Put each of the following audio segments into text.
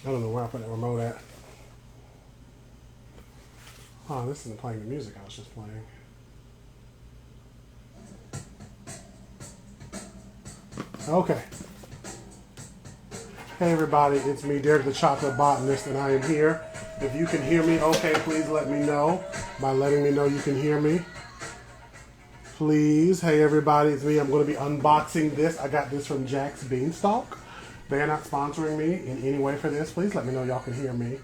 I don't know where I put that remote at. Oh, this isn't playing the music I was just playing. Okay. Hey everybody, it's me, Derek the Chocolate Botanist, and I am here. If you can hear me okay, please let me know by letting me know you can hear me. Please. Hey everybody, it's me. I'm going to be unboxing this. I got this from Jack's Beanstalk. They're not sponsoring me in any way for this. Please let me know y'all can hear me.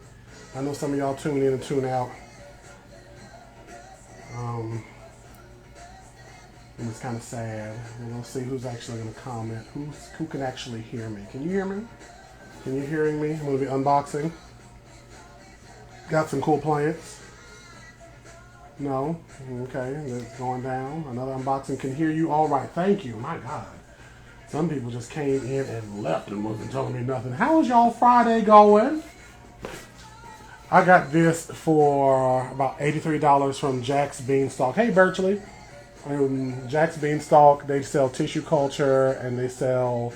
I know some of y'all tune in and tune out. And it's kind of sad. We're going to see who's actually going to comment. Who can actually hear me? Can you hear me? Can you hearing me? I'm going to be unboxing. Got some cool plants. No? Okay, that's going down. Another unboxing. Can hear you all right. Thank you. My God. Some people just came in and left and wasn't telling me nothing. How's y'all Friday going? I got this for about $83 from Jack's Beanstalk. Hey, Virtually. Jack's Beanstalk, they sell tissue culture and they sell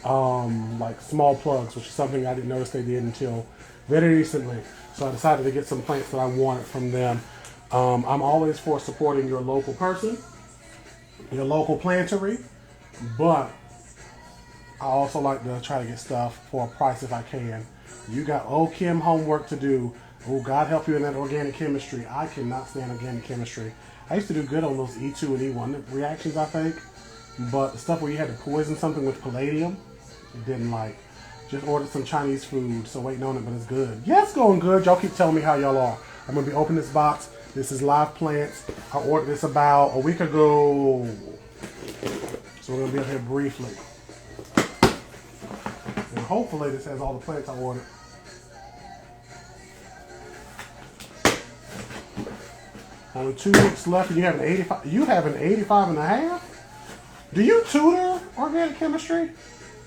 like small plugs, which is something I didn't notice they did until very recently. So I decided to get some plants that I wanted from them. I'm always for supporting your local person, your local plantery, but I also like to try to get stuff for a price if I can. You got Kim homework to do. Oh, God help you in that organic chemistry. I cannot stand organic chemistry. I used to do good on those E2 and E1 reactions, I think. But the stuff where you had to poison something with palladium, didn't like. Just ordered some Chinese food, so waiting on it, but it's good. Yeah, it's going good. Y'all keep telling me how y'all are. I'm going to be opening this box. This is live plants. I ordered this about a week ago. So we're going to be up here briefly. And hopefully this has all the plants I ordered. Only 2 weeks left and you have an 85. You have an 85 and a half? Do you tutor organic chemistry?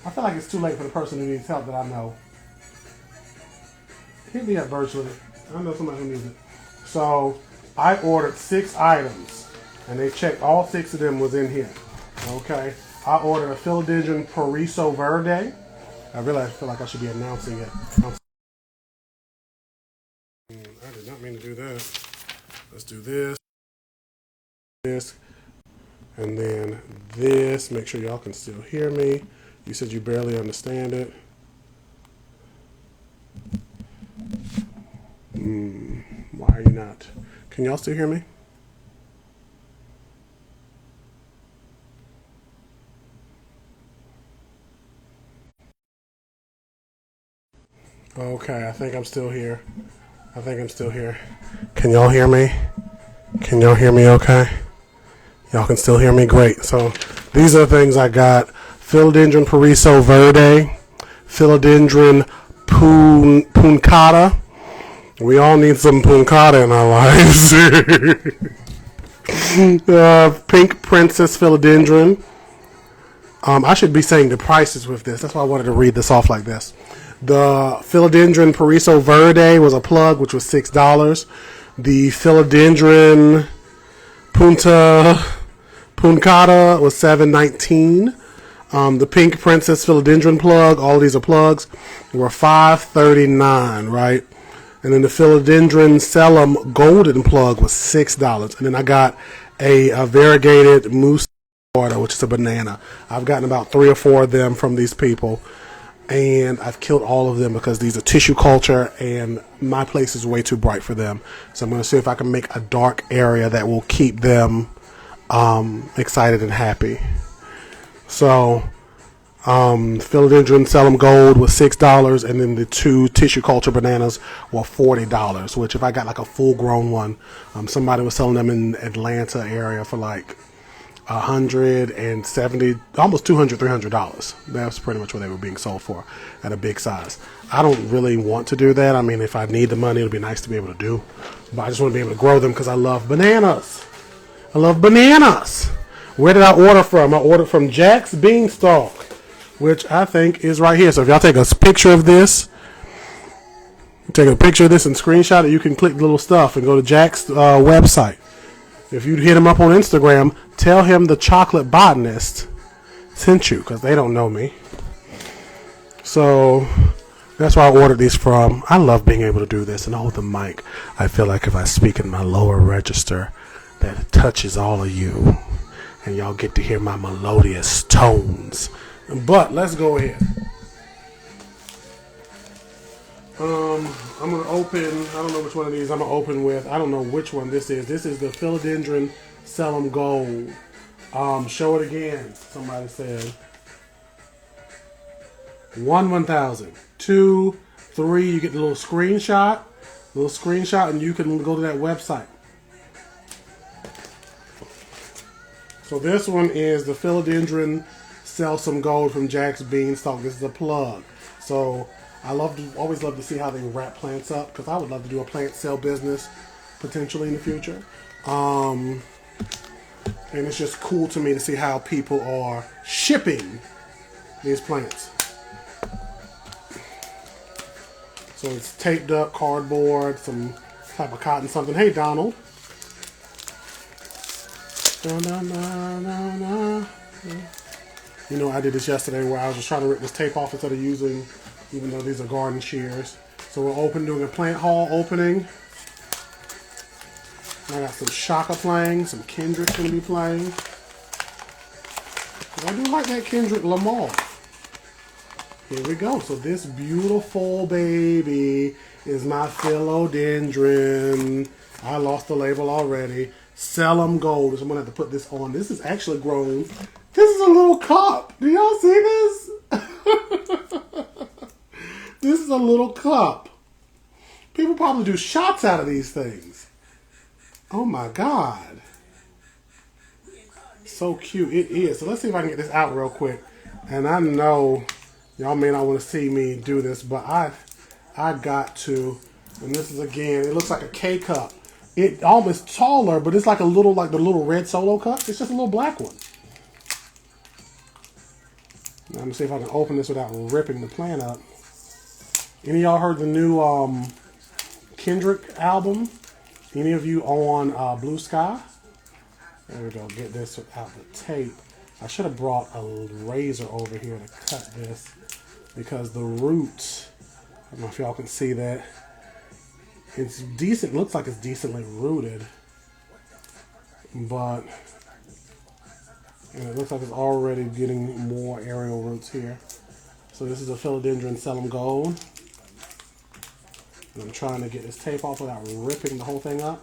I feel like it's too late for the person who needs help that I know. Hit me up virtually. I know somebody who needs it. So I ordered 6 items and they checked all 6 of them was in here. Okay. I ordered a philodendron Pariso Verde. I really feel like I should be announcing it. I did not mean to do that. Let's do this, and then this. Make sure y'all can still hear me. You said you barely understand it. Why are you not? Can y'all still hear me? Okay, I think I'm still here. Can y'all hear me? Can y'all hear me okay? Y'all can still hear me? Great. So these are the things I got. Philodendron Pariso Verde. Philodendron Puncata. We all need some puncata in our lives. Pink Princess Philodendron. I should be saying the prices with this. That's why I wanted to read this off like this. The Philodendron Pariso Verde was a plug, which was $6. The Philodendron Puncata was $7.19. The Pink Princess Philodendron plug, all of these are plugs, were $5.39, right? And then the Philodendron Selim Golden plug was $6. And then I got a variegated mousse order, which is a banana. I've gotten about 3 or 4 of them from these people. And I've killed all of them because these are tissue culture and my place is way too bright for them. So I'm going to see if I can make a dark area that will keep them excited and happy. So Philodendron Selim Gold was $6 and then the 2 tissue culture bananas were $40, which if I got like a full grown one, somebody was selling them in Atlanta area for like $170, almost $200, $300. That's pretty much what they were being sold for at a big size. I don't really want to do that. I mean, if I need the money, it'll be nice to be able to do. But I just want to be able to grow them because I love bananas. Where did I order from? I ordered from Jack's Beanstalk, which I think is right here. So if y'all take a picture of this, and screenshot it, you can click the little stuff and go to Jack's website. If you hit him up on Instagram, tell him the Chocolate Botanist sent you, because they don't know me. So That's where I ordered these from. I love being able to do this and hold the mic. I feel like if I speak in my lower register, that it touches all of you. And y'all get to hear my melodious tones. But let's go ahead. I'm going to open, I don't know which one of these I'm going to open with. I don't know which one this is. This is the Philodendron Sellum Gold. Show it again, somebody said. 1,000. 2, 3, you get the little screenshot. And you can go to that website. So this one is the Philodendron Sellum Gold from Jack's Beanstalk. This is a plug. So I always love to see how they wrap plants up, because I would love to do a plant sale business potentially in the future. And it's just cool to me to see how people are shipping these plants. So it's taped up cardboard, some type of cotton something. Hey, Donald. You know, I did this yesterday where I was just trying to rip this tape off instead of using, even though these are garden shears. So we're doing a plant haul opening. I got some Shaka playing, some Kendrick's going to be playing. I do like that Kendrick Lamar. Here we go. So this beautiful baby is my Philodendron. I lost the label already. Sellum Gold. So I'm going to have to put this on. This is actually grown. This is a little cup. Do y'all see this? This is a little cup. People probably do shots out of these things. Oh my God. So cute. It is. So let's see if I can get this out real quick. And I know y'all may not want to see me do this, but I got to. And this is, again, it looks like a K cup. It almost taller, but it's like a little, like the little red Solo cup. It's just a little black one. Now, I'm going to see if I can open this without ripping the plant up. Any of y'all heard the new Kendrick album? Any of you on Blue Sky? There we go. Get this out the tape. I should have brought a razor over here to cut this, because the roots, I don't know if y'all can see that. It's decent. Looks like it's decently rooted, but it looks like it's already getting more aerial roots here. So this is a Philodendron Sellum Gold. And I'm trying to get this tape off without ripping the whole thing up.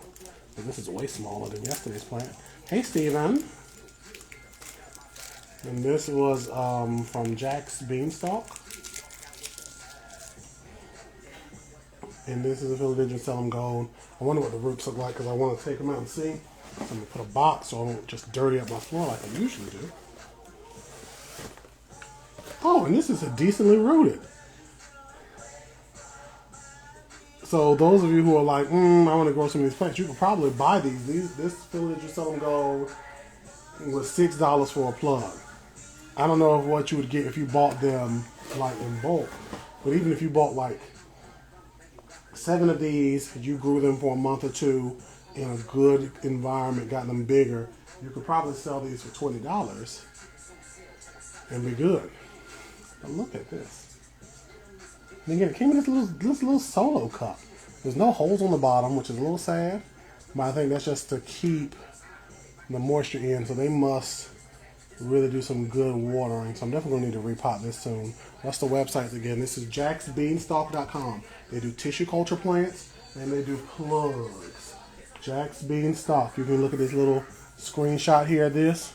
But this is way smaller than yesterday's plant. Hey, Steven. And this was from Jack's Beanstalk. And this is a Philodendron Sellum Gold. I wonder what the roots look like, because I want to take them out and see. So I'm going to put a box so I won't just dirty up my floor like I usually do. Oh, and this is a decently rooted. So those of you who are like, I want to grow some of these plants, you can probably buy these. This Philodendron Sellum Gold was $6 for a plug. I don't know what you would get if you bought them like in bulk, but even if you bought like 7 of these, you grew them for a month or two in a good environment, got them bigger, you could probably sell these for $20 and be good. But look at this. And again, it came in this little Solo cup. There's no holes on the bottom, which is a little sad, but I think that's just to keep the moisture in, so they must really do some good watering. So I'm definitely going to need to repot this soon. What's the website again? This is jacksbeanstalk.com. They do tissue culture plants and they do plugs. Jack's Beanstalk. You can look at this little screenshot here of this.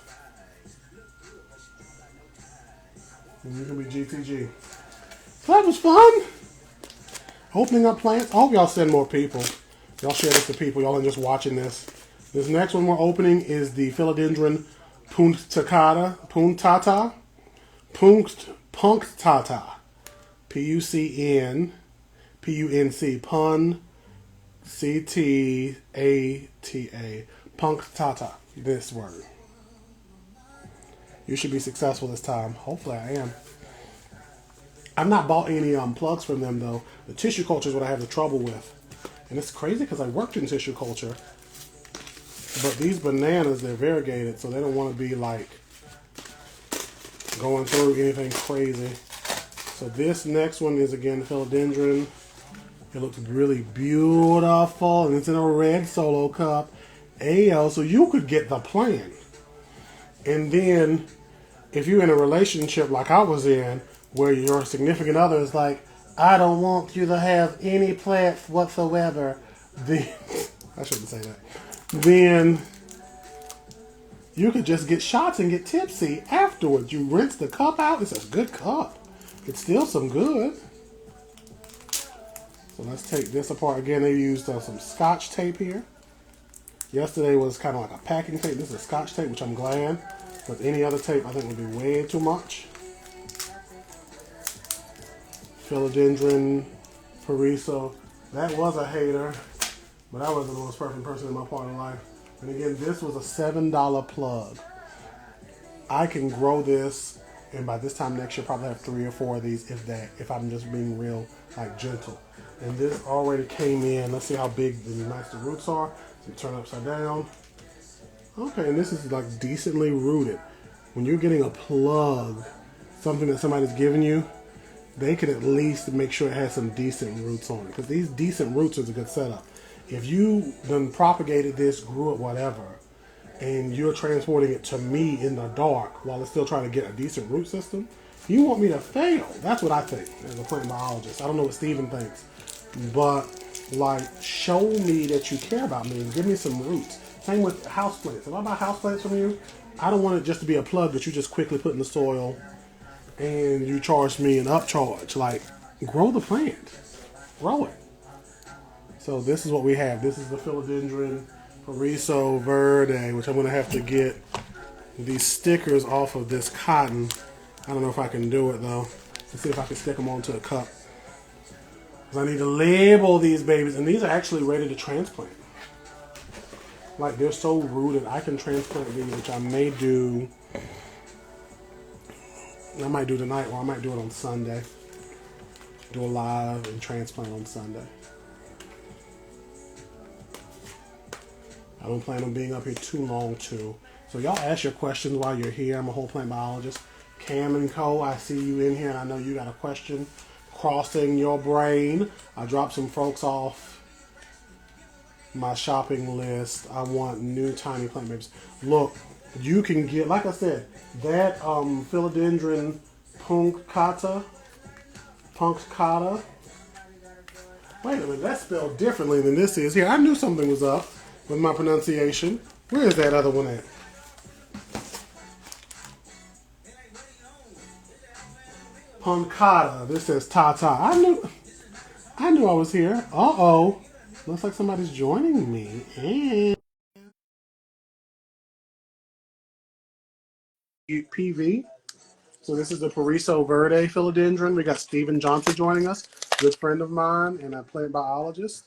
And you can be GTG. So that was fun. Opening up plants. I hope y'all send more people. Y'all share this to people. Y'all are just watching this. This next one we're opening is the Philodendron punctata. P-U-C-N-P-U-N-C. Pun C-T-A-T-A. Punctata. This word. You should be successful this time. Hopefully I am. I've not bought any plugs from them though. The tissue culture is what I have the trouble with. And it's crazy because I worked in tissue culture. But these bananas, they're variegated, so they don't want to be like going through anything crazy. So this next one is again philodendron. It looks really beautiful, and it's in a red solo cup. AL, so you could get the plant. And then, if you're in a relationship like I was in, where your significant other is like, I don't want you to have any plants whatsoever, then, I shouldn't say that. Then, you could just get shots and get tipsy afterwards. You rinse the cup out. It's a good cup. It's still some good. So let's take this apart. Again, they used some Scotch tape here. Yesterday was kind of like a packing tape. This is Scotch tape, which I'm glad. But any other tape, I think, would be way too much. Philodendron, Pariso. That was a hater, but I wasn't the most perfect person in my part of life. And again, this was a $7 plug. I can grow this, and by this time next year, probably have 3 or 4 of these, if that, if I'm just being real, like gentle. And this already came in. Let's see how big and nice the roots are. So turn upside down. Okay, and this is like decently rooted. When you're getting a plug, something that somebody's giving you, they could at least make sure it has some decent roots on it. Because these decent roots is a good setup. If you then propagated this, grew it, whatever, and you're transporting it to me in the dark while it's still trying to get a decent root system, you want me to fail. That's what I think as a plant biologist. I don't know what Steven thinks. But, like, show me that you care about me and give me some roots. Same with houseplants. If I buy houseplants from you, I don't want it just to be a plug that you just quickly put in the soil and you charge me an upcharge. Like, grow the plant. Grow it. So this is what we have. This is the philodendron Pariso Verde, which I'm going to have to get these stickers off of this cotton. I don't know if I can do it, though. Let's see if I can stick them onto a cup. I need to label these babies, and these are actually ready to transplant. Like, they're so rooted, I can transplant these, which I may do. I might do tonight, or I might do it on Sunday. Do a live and transplant on Sunday. I don't plan on being up here too long, too. So y'all ask your questions while you're here. I'm a whole plant biologist. Cam and Co., I see you in here, and I know you got a question crossing your brain. I dropped some folks off my shopping list. I want new tiny plant babies. Look, you can get, like I said, that philodendron punctata. Wait a minute, that's spelled differently than this is. Here, I knew something was up with my pronunciation. Where is that other one at? Punctata. This says Tata. I knew I was here. Uh-oh. Looks like somebody's joining me. And PV. So this is the Pariso Verde philodendron. We got Stephen Johnson joining us, good friend of mine and a plant biologist.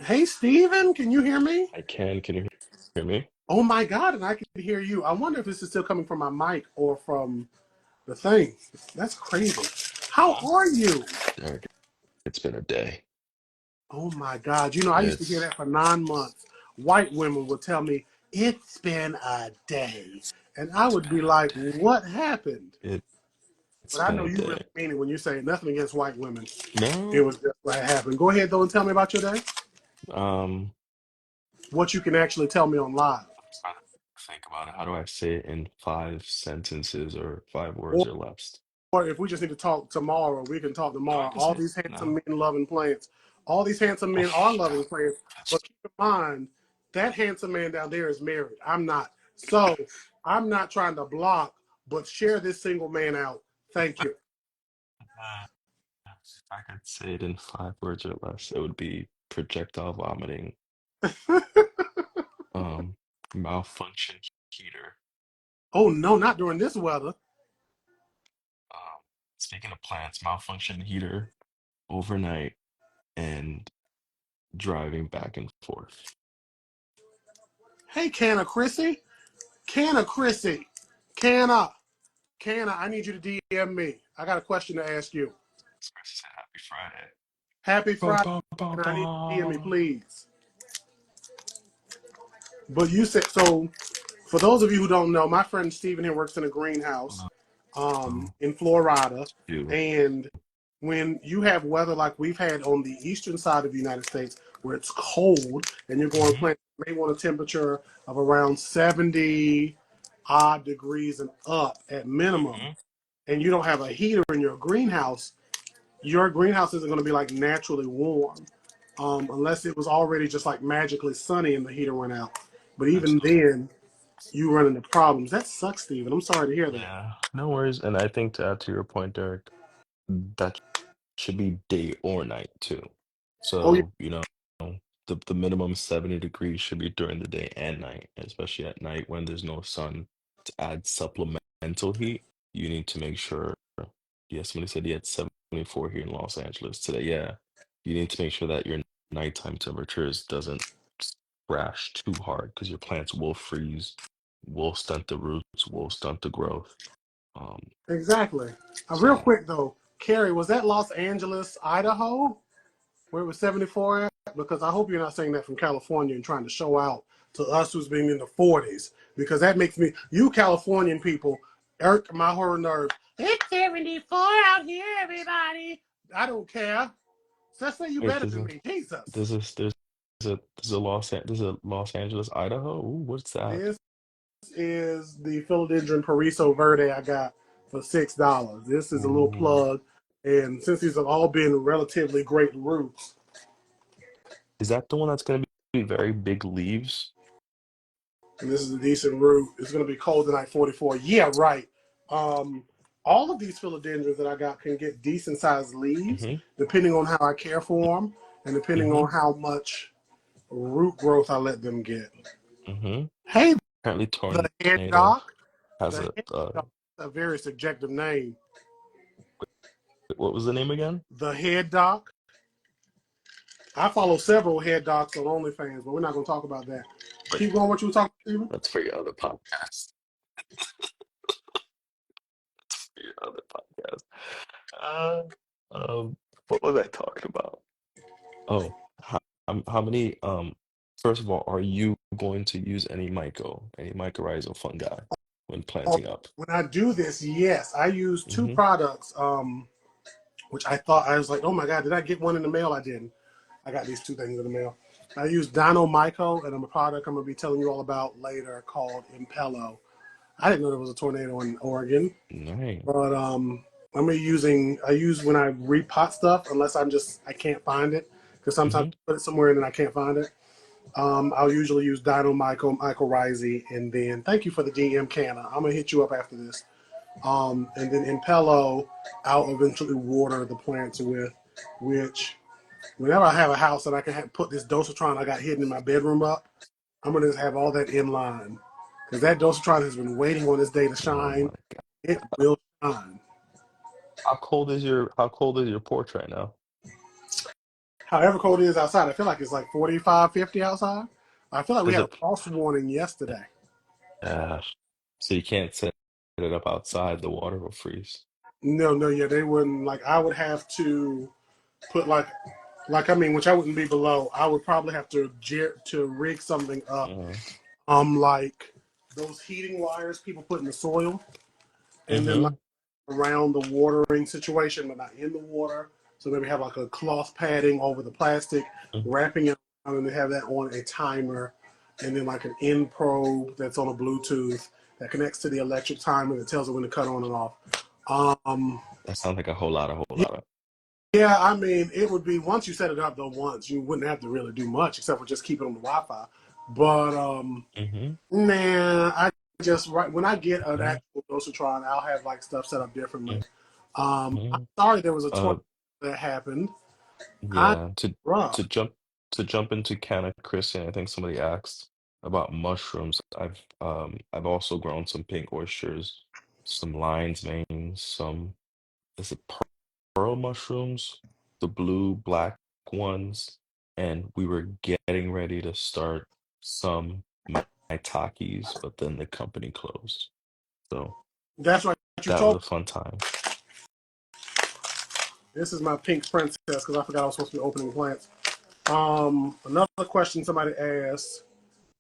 Hey, Stephen, can you hear me? I can. Can you hear me? Oh my God, and I can hear you. I wonder if this is still coming from my mic or from the thing. That's crazy. How are you? Derek, it's been a day. Oh my God. You know, I used to hear It's that for 9 months. White women would tell me, it's been a day. And I would be like, what happened? it But it's I been know a you really day. mean it when you say nothing against white women. It No. was just what happened. Go ahead, though, and tell me about your day. Um What you can actually tell me on live. I was trying to think about it. How do I say it in 5 sentences or 5 words Or, or less? or if we just need to talk tomorrow, we can talk No, I tomorrow. can All say these handsome no. men loving plants. All these handsome men are loving plants. That's But keep in mind, that handsome man down there is married. I'm not. So I'm not trying to block, but share this single man out. Thank you. if I could say it in 5 words or less, it would be projectile vomiting, um, malfunction heater. Oh, no, not during this weather. Um, Speaking of plants, malfunction heater overnight and driving back and forth. Hey, Canna Chrissy. Canna Chrissy. Canna. Canna, I need you to DM me. I got a question to ask you. Express said happy Friday. Happy Ba, Friday. ba, ba, And I need you to DM me, ba. please. But you said, so for those of you who don't know, my friend Steven here works in a greenhouse. Oh, in Florida. you. And when you have weather like we've had on the eastern side of the United States, where it's cold and you're going to Hmm. plant, you may want a temperature of around 70 odd degrees and up at minimum, Hmm. and you don't have a heater in your greenhouse isn't going to be like naturally warm, unless it was already just like magically sunny and the heater went out. But even Absolutely. then, you run into problems. That sucks, Steven. I'm sorry to hear that. Yeah, no worries. And I think to add to your point, Derek, that should be day or night too. Oh yeah, So, the minimum 70 degrees should be during the day and night, especially at night when there's no sun. To add supplemental heat, you need to make sure, yeah, somebody said he had 74 here in Los Angeles today. Yeah, you need to make sure that your nighttime temperatures doesn't crash too hard because your plants will freeze, will stunt the roots, will stunt the growth. Um, exactly. Real so quick though, Carrie, was that Los Angeles, Idaho, where it was 74 at? Because I hope you're not saying that from California and trying to show out to us who's been in the 40s, because that makes me, you Californian people, irk my horror nerves. It's 74 out here, everybody. I don't care. Just say you wait, better than me. Jesus. there's a Los Angeles, Idaho. Ooh, what's that? This is the philodendron Pariso Verde I got for $6. This is a little Ooh, plug. And since these have all been relatively great roots, is that the one that's gonna be very big leaves? and this is a decent root, it's going to be cold tonight 44. Yeah, right. Um, all of these philodendrons that I got can get decent sized leaves Mm-hmm. depending on how I care for them and depending Mm-hmm. on how much root growth I let them get. Mm-hmm. Hey, Apparently, the head Tornado doc. has The a head doc is a very subjective name. what was the name again? The head doc. I follow several head docs on OnlyFans, but we're not going to talk about that. But Keep going. What you were talking, Steven? that's for your other podcast. For your other podcast. Uh, um, what was I talking about? Oh, how many? First of all, are you going to use any mycorrhizal fungi when planting up? When I do this, yes, I use two Mm-hmm. products, which I thought I was like, oh my god, did I get one in the mail? I didn't. I got these two things in the mail. I use Dino Myco, and I'm a product I'm going to be telling you all about later called Impello. I didn't know there was a tornado in Oregon, Nice. but I use when I repot stuff unless I can't find it because sometimes Mm-hmm. I put it somewhere and then I can't find it. I'll usually use Dino Myco, Mycorrhizae, and then thank you for the DM Canna. I'm gonna hit you up after this. And then Impello, I'll eventually water the plants with, which whenever I have a house that I can put this dosatron I got hidden in my bedroom up, I'm gonna just have all that in line because that dosatron has been waiting on this day to Oh shine. my God. It will shine. How cold is your porch right now? However cold it is outside, I feel like it's like 45, 50 outside. I feel like we Is had a it? frost warning yesterday. Uh, so you can't set it up outside. The water will freeze. No, no, yeah, they wouldn't. Like I would have to put like I mean, which I wouldn't be below. I would probably have to rig something up, Uh, like those heating wires people put in the soil, and then like mm-hmm. around the watering situation, but not in the water. So maybe have like a cloth padding over the plastic, wrapping it around, and then have that on a timer, and then like an end probe that's on a Bluetooth that connects to the electric timer that tells it when to cut on and off. Um, That sounds like a whole yeah, lot of. yeah, I mean, it would be once you set it up though. Once you wouldn't have to really do much except for just keep it on the Wi-Fi. But Mm-hmm. man, I just right when I get an Mm-hmm. actual dosatron, I'll have like stuff set up differently. I'm Mm-hmm. sorry there was a tornado Uh, that happened. I yeah. To rough. to jump to jump into Canna Christian, I think somebody asked about mushrooms. I've also grown some pink oysters, some lion's manes, some is it pearl mushrooms, the blue black ones, and we were getting ready to start some maitakes, but then the company closed. So That's right. You that was told a fun time. this is my pink princess because I forgot I was supposed to be opening plants. Another question somebody asked,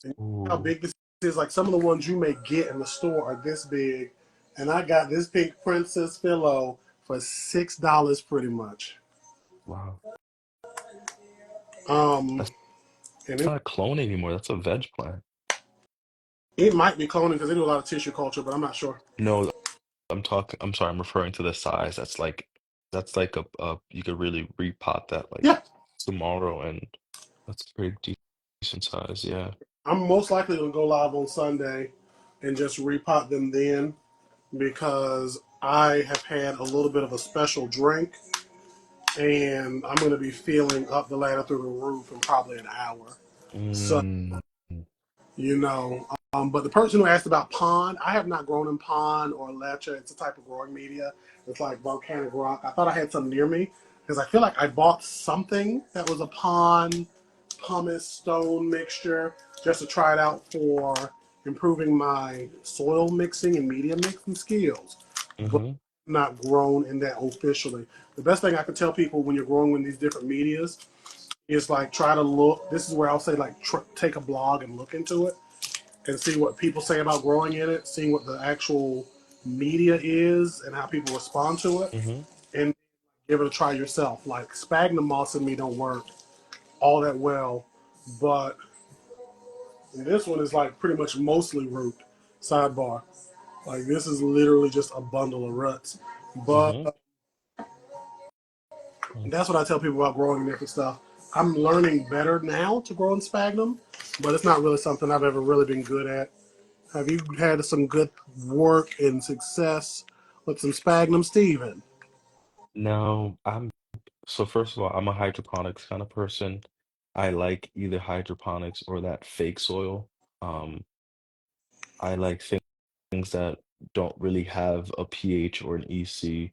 and how Ooh. big this is. Like some of the ones you may get in the store are this big, and I got this pink princess pillow for $6 pretty much. Wow. Um, That's and not a clone anymore. That's a veg plant. it might be cloning because they do a lot of tissue culture, but I'm not sure. No, I'm sorry, I'm referring to the size. That's like a you could really repot that like Yeah, tomorrow, and that's a pretty decent size, yeah. I'm most likely gonna go live on Sunday and just repot them then because I have had a little bit of a special drink and I'm gonna be feeling up the ladder through the roof in probably an hour. So Mm, but the person who asked about pond, I have not grown in pond or leche. It's a type of growing media. It's like volcanic rock. I thought I had some near me because I feel like I bought something that was a pond pumice stone mixture just to try it out for improving my soil mixing and media mixing skills, but mm-hmm, not grown in that officially. The best thing I can tell people when you're growing in these different medias is like try to look. This is where I'll say like take a blog and look into it and see what people say about growing in it, seeing what the actual media is and how people respond to it, mm-hmm. and give it a try yourself. Like sphagnum moss and me don't work all that well, but this one is like pretty much mostly root. Sidebar. Like this is literally just a bundle of roots. But Mm-hmm. that's what I tell people about growing different stuff. I'm learning better now to grow in sphagnum, but it's not really something I've ever really been good at. Have you had some good work and success with some sphagnum, Steven? No, so first of all, I'm a hydroponics kind of person. I like either hydroponics or that fake soil. Um, I like things that don't really have a pH or an EC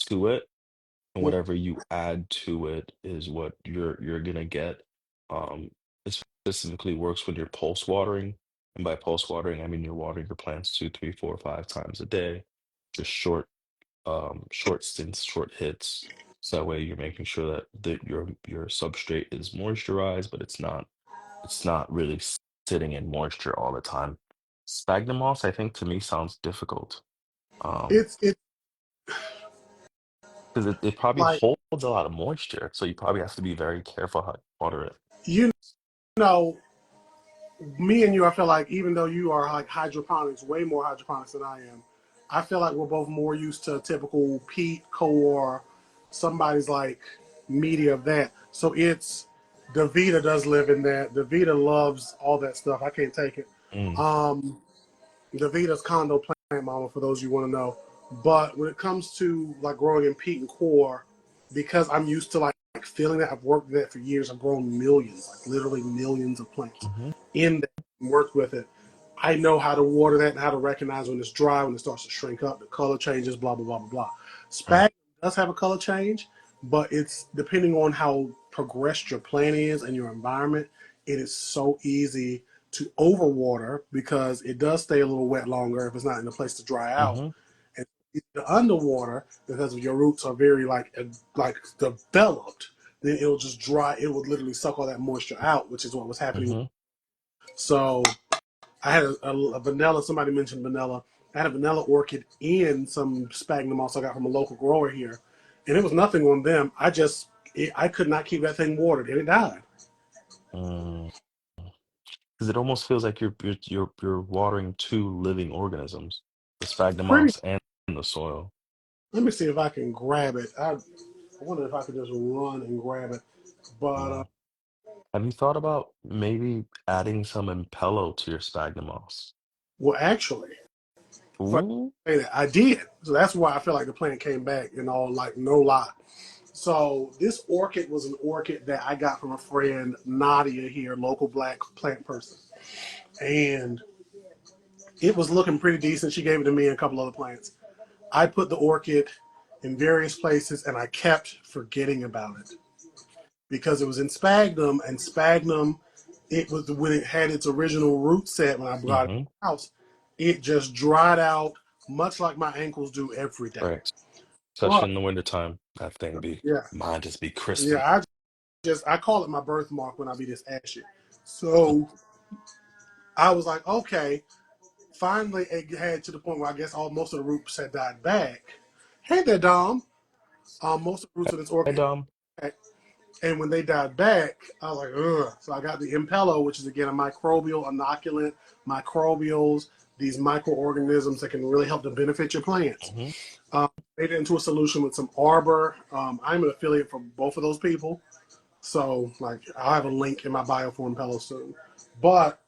to it, and whatever you add to it is what you're gonna get. It specifically works when you're pulse watering, and by pulse watering, I mean you're watering your plants two, three, four, 5 times a day, just short stints, short hits. So that way you're making sure that your substrate is moisturized, but it's not really sitting in moisture all the time. Sphagnum moss, I think to me sounds difficult. It's Because it probably like holds a lot of moisture, so you probably have to be very careful how you water it. you know, me and you, I feel like even though you are like hydroponics, way more hydroponics than I am, I feel like we're both more used to typical peat, core, somebody's like media of that. So it's Davita does live in that. Davita loves all that stuff. I can't take it. Mm, Um, Davita's condo plant mama, for those you want to know. But when it comes to like growing in peat and core, because I'm used to like feeling that I've worked with that for years, I've grown millions, like literally millions of plants hmm in that and worked with it. I know how to water that and how to recognize when it's dry, when it starts to shrink up, the color changes, blah blah blah blah blah. right. Spag does have a color change, but it's depending on how progressed your plant is and your environment. It is so easy to overwater because it does stay a little wet longer if it's not in a place to dry out. hmm And the underwater, because your roots are very like developed, then it'll just dry. It will literally suck all that moisture out, which is what was happening. hmm So I had a vanilla. Somebody mentioned vanilla. I had a vanilla orchid in some sphagnum moss I got from a local grower here, and it was nothing on them. I could not keep that thing watered, and it died. Mm. Because it almost feels like you're watering two living organisms, the sphagnum Pretty. moss and the soil. Let me see if I can grab it. I wonder if I could just run and grab it. But Yeah. Have you thought about maybe adding some Impello to your sphagnum moss? well, actually, for Ooh. I did. So that's why I feel like the plant came back and all like no lie. So this orchid was an orchid that I got from a friend, Nadia here, local black plant person. And it was looking pretty decent. She gave it to me and a couple other plants. I put the orchid in various places and I kept forgetting about it because it was in sphagnum and sphagnum, it was when it had its original root set when I brought it to hmm the house, it just dried out much like my ankles do every day. Right. But Especially in the wintertime, that thing be yeah, mine just be yeah, crispy. I call it my birthmark when I be this ashy. So I was like, okay, finally it had to the point where I guess most of the roots had died back. Hey there, Dom. Most of the roots of this Hey, orchid Dom. had back. And when they died back, I was like, ugh. So I got the Impello, which is again a microbial inoculant, microbials, these microorganisms that can really help to benefit your plants. Hmm. Made it into a solution with some Arbor. I'm an affiliate for both of those people. So like I'll have a link in my bio for Impello soon. But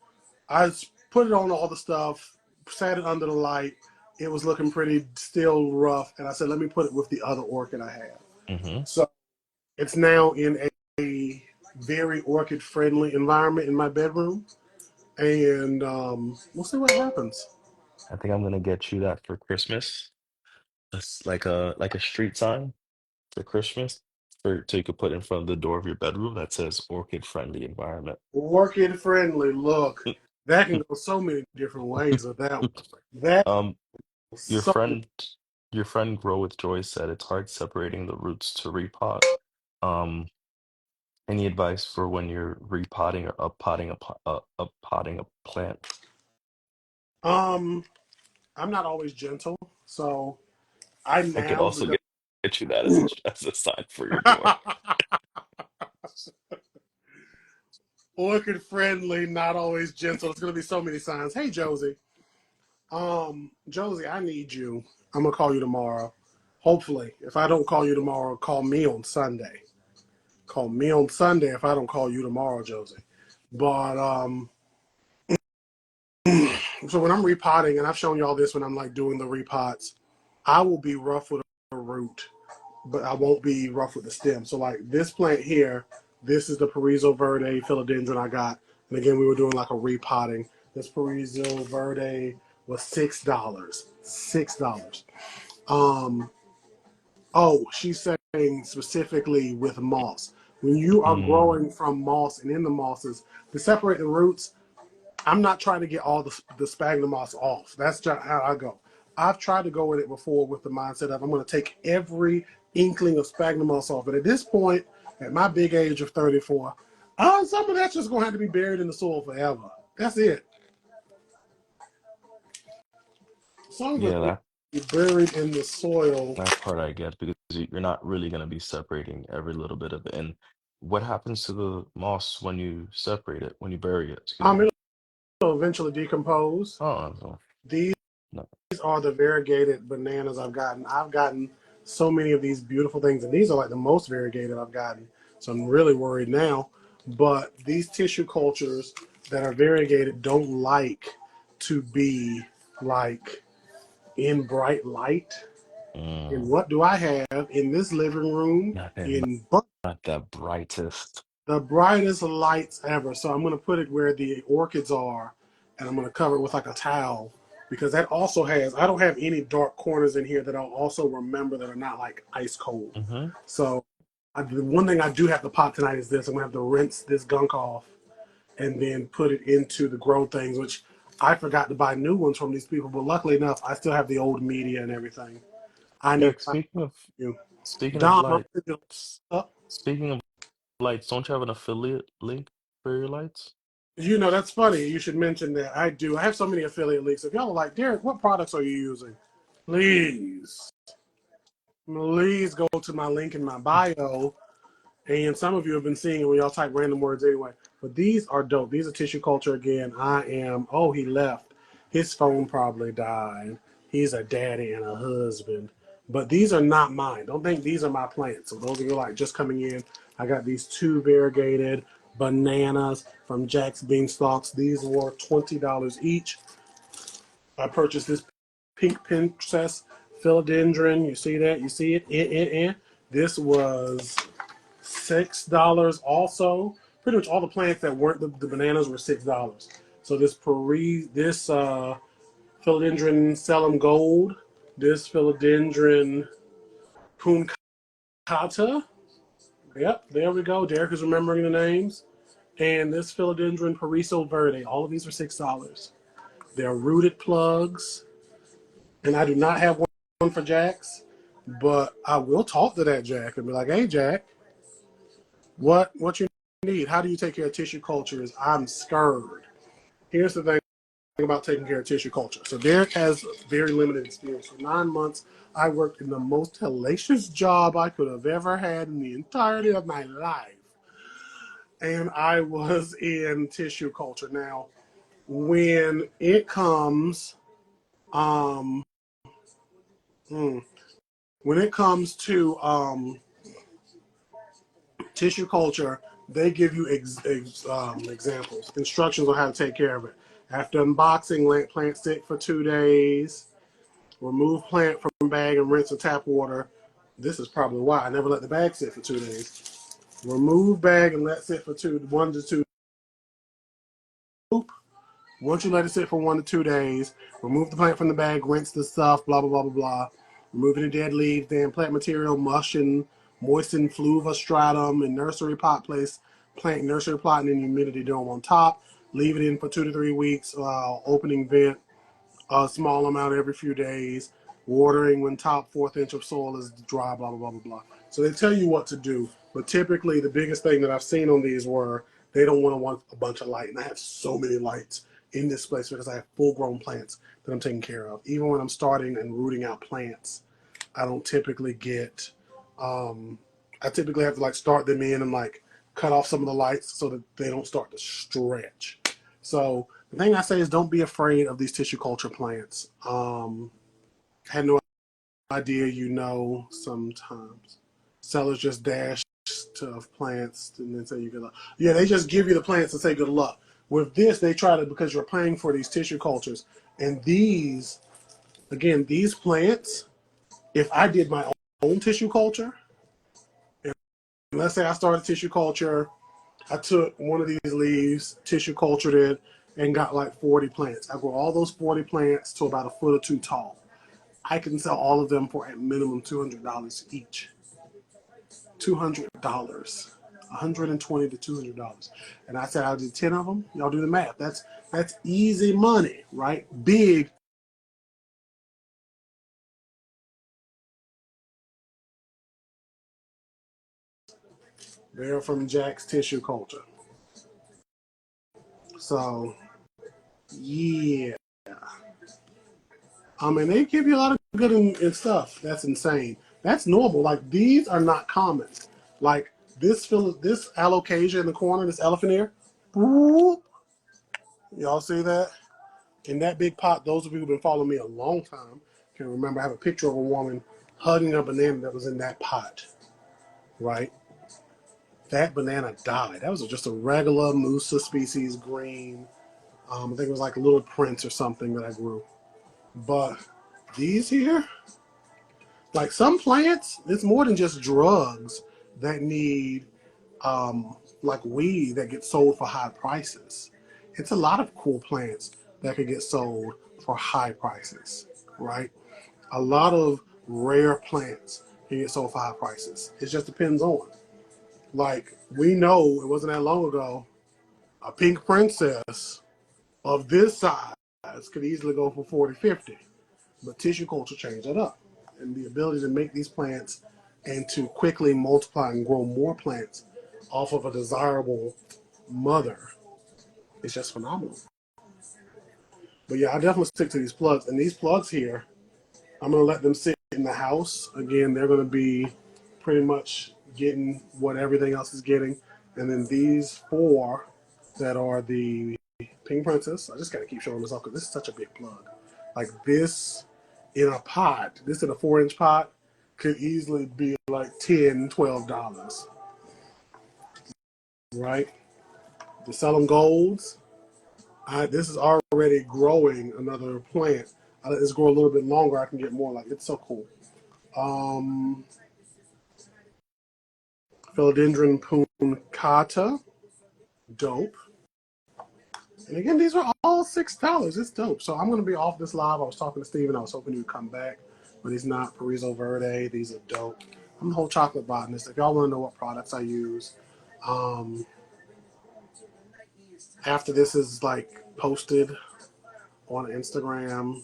I put it on all the stuff, sat it under the light. It was looking pretty still rough. And I said, let me put it with the other orchid I have. Hmm. So it's now in a very orchid friendly environment in my bedroom. And we'll see what happens. I think I'm gonna get you that for Christmas. It's like a street sign for Christmas, for so you could put in front of the door of your bedroom that says orchid friendly environment. Orchid friendly. Look, that can go so many different ways with that one. That Um, your so friend, your friend Grow with Joy said it's hard separating the roots to repot. Um, any advice for when you're repotting or uppotting a plant? um I'm not always gentle. So I I could now also because get you that as as a sign for your door. orchid friendly, not always gentle. It's gonna be so many signs. Hey Josie. Josie, I need you. I'm gonna call you tomorrow. Hopefully. If I don't call you tomorrow, call me on Sunday. Call me on Sunday if I don't call you tomorrow, Josie. But so when I'm repotting, and I've shown you all this when I'm like doing the repots, I will be rough with a root, but I won't be rough with the stem. So like this plant here, this is the Pariso Verde philodendron I got. And again, we were doing like a repotting. This Pariso Verde was $6. $6. Um, oh, she's saying specifically with moss. When you are Mm, growing from moss and in the mosses, to separate the roots, I'm not trying to get all the sphagnum moss off. That's just how I go. I've tried to go with it before with the mindset of I'm going to take every inkling of sphagnum moss off. But at this point, at my big age of 34, some of that's just going to have to be buried in the soil forever. That's it. Some of yeah, it's be buried in the soil. that part I get because you're not really gonna be separating every little bit of it. And what happens to the moss when you separate it, when you bury it? Excuse me. It'll eventually decompose. Oh, no, These no. are the variegated bananas I've gotten. I've gotten so many of these beautiful things, and these are like the most variegated I've gotten. So I'm really worried now. But these tissue cultures that are variegated don't like to be like in bright light. And Mm, what do I have in this living room? nothing, In not the brightest. the brightest lights ever. So I'm going to put it where the orchids are, and I'm going to cover it with like a towel because that also has. I don't have any dark corners in here that I'll also remember that are not like ice cold. Hmm. So the one thing I do have to pop tonight is this. I'm going to have to rinse this gunk off and then put it into the grow things, which I forgot to buy new ones from these people. But luckily enough, I still have the old media and everything. I need Derek, to you. speaking of Dom, I'm lights, up. speaking of lights, don't you have an affiliate link for your lights? You know, that's funny. You should mention that. I do. I have so many affiliate links. If y'all are like, Derek, what products are you using? Please, please go to my link in my bio. And some of you have been seeing it when y'all type random words anyway. But these are dope. These are tissue culture again. Oh, he left. His phone probably died. He's a daddy and a husband. But these are not mine. Don't think these are my plants. So those of you like just coming in, I got these two variegated bananas from Jack's Beanstalks. These were $20 each. I purchased this pink princess philodendron. You see that? You see it? This was $6 also. Pretty much all the plants that weren't the bananas were $6. So this philodendron Selim Gold, this philodendron Puncata. Yep, there we go. Derek is remembering the names. And this philodendron Pariso Verde. All of these are $6. They're rooted plugs. And I do not have one for Jack's, but I will talk to that Jack and be like, hey Jack, what you need? How do you take care of tissue cultures? I'm scared. Here's the thing about taking care of tissue culture. So Derek has very limited experience. For 9 months, I worked in the most hellacious job I could have ever had in the entirety of my life. And I was in tissue culture. Now, when it comes, um, when it comes to tissue culture, they give you examples, instructions on how to take care of it. After unboxing, let plant sit for 2 days. Remove plant from bag and rinse with tap water. This is probably why I never let the bag sit for 2 days. Remove bag and let sit for 1 to 2. Once you let it sit for 1 to 2 days, remove the plant from the bag, rinse the stuff, blah, blah, blah, blah, blah. Remove any dead leaves, then plant material, mush and moisten fluvastratum in nursery pot. Place plant nursery plot and then humidity dome on top. Leave it in for 2 to 3 weeks. Opening vent a small amount every few days. Watering when top 4th inch of soil is dry, blah, blah, blah, blah, blah. So they tell you what to do. But typically the biggest thing that I've seen on these were they don't want a bunch of light. And I have so many lights in this place because I have full-grown plants that I'm taking care of. Even when I'm starting and rooting out plants, I don't typically get, I typically have to like start them in and like cut off some of the lights so that they don't start to stretch. So the thing I say is don't be afraid of these tissue culture plants. Had no idea, sometimes sellers just dash to plants and then say you good luck. Yeah, they just give you the plants and say good luck. With this, they try to, because you're paying for these tissue cultures. And these, again, these plants, if I did my own tissue culture, and let's say I started tissue culture, I took one of these leaves, tissue cultured it, and got like 40 plants. I grow all those 40 plants to about 1 or 2 feet tall. I can sell all of them for at minimum $200 each. $200. $120 to $200. And I said I'll do 10 of them. Y'all do the math. That's easy money, right? Big. They're from Jack's Tissue Culture. So, yeah. And they give you a lot of good and stuff. That's insane. That's normal. Like, these are not common. Like, this alocasia in the corner, this elephant ear, whoop, y'all see that? In that big pot, those of you who've been following me a long time can remember I have a picture of a woman hugging a banana that was in that pot, right? That banana died. That was just a regular Musa species green. I think it was like Little Prince or something that I grew. But these here, like some plants, it's more than just drugs that need like weed that get sold for high prices. It's a lot of cool plants that could get sold for high prices, right? A lot of rare plants can get sold for high prices. It just depends on. Like, we know it wasn't that long ago, a pink princess of this size could easily go for 40, 50. But tissue culture changed that up. And the ability to make these plants and to quickly multiply and grow more plants off of a desirable mother is just phenomenal. But yeah, I definitely stick to these plugs. And these plugs here, I'm going to let them sit in the house. Again, they're going to be pretty much getting what everything else is getting. And then these 4 that are the Pink Princess, I just got to keep showing this off because this is such a big plug. Like this in a pot, this in a 4-inch pot could easily be like $10, $12, right? To sell them golds, this is already growing another plant. I let this grow a little bit longer. I can get more. Like, it's so cool. Philodendron puncata, dope. And again, these are all $6. It's dope. So I'm going to be off this live. I was talking to Steven. I was hoping he would come back, but he's not. Paraiso Verde. These are dope. I'm the whole chocolate botanist. If y'all want to know what products I use, um, after this is like posted on Instagram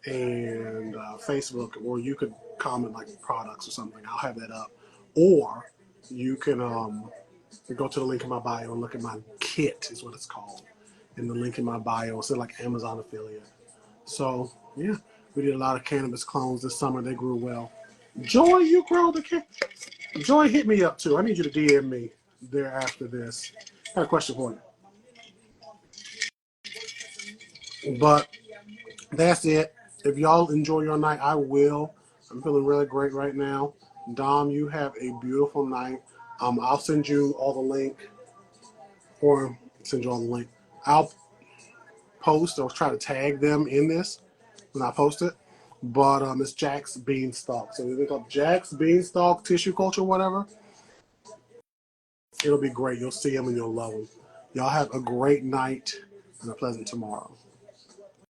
and Facebook, or you could comment like products or something. I'll have that up. Or you can go to the link in my bio and look at my kit, is what it's called. in the link in my bio. It's like Amazon affiliate. So yeah, we did a lot of cannabis clones this summer. They grew well. Joy, you grow the can. Joy, hit me up too. I need you to DM me there after this. I got a question for you. But that's it. If y'all enjoy your night, I will. I'm feeling really great right now. Dom, you have a beautiful night. I'll send you all the link, or send you all the link. I'll post or try to tag them in this when I post it. But it's Jack's Beanstalk. So if you look up Jack's Beanstalk Tissue Culture, whatever, it'll be great. You'll see him and you'll love him. Y'all have a great night and a pleasant tomorrow.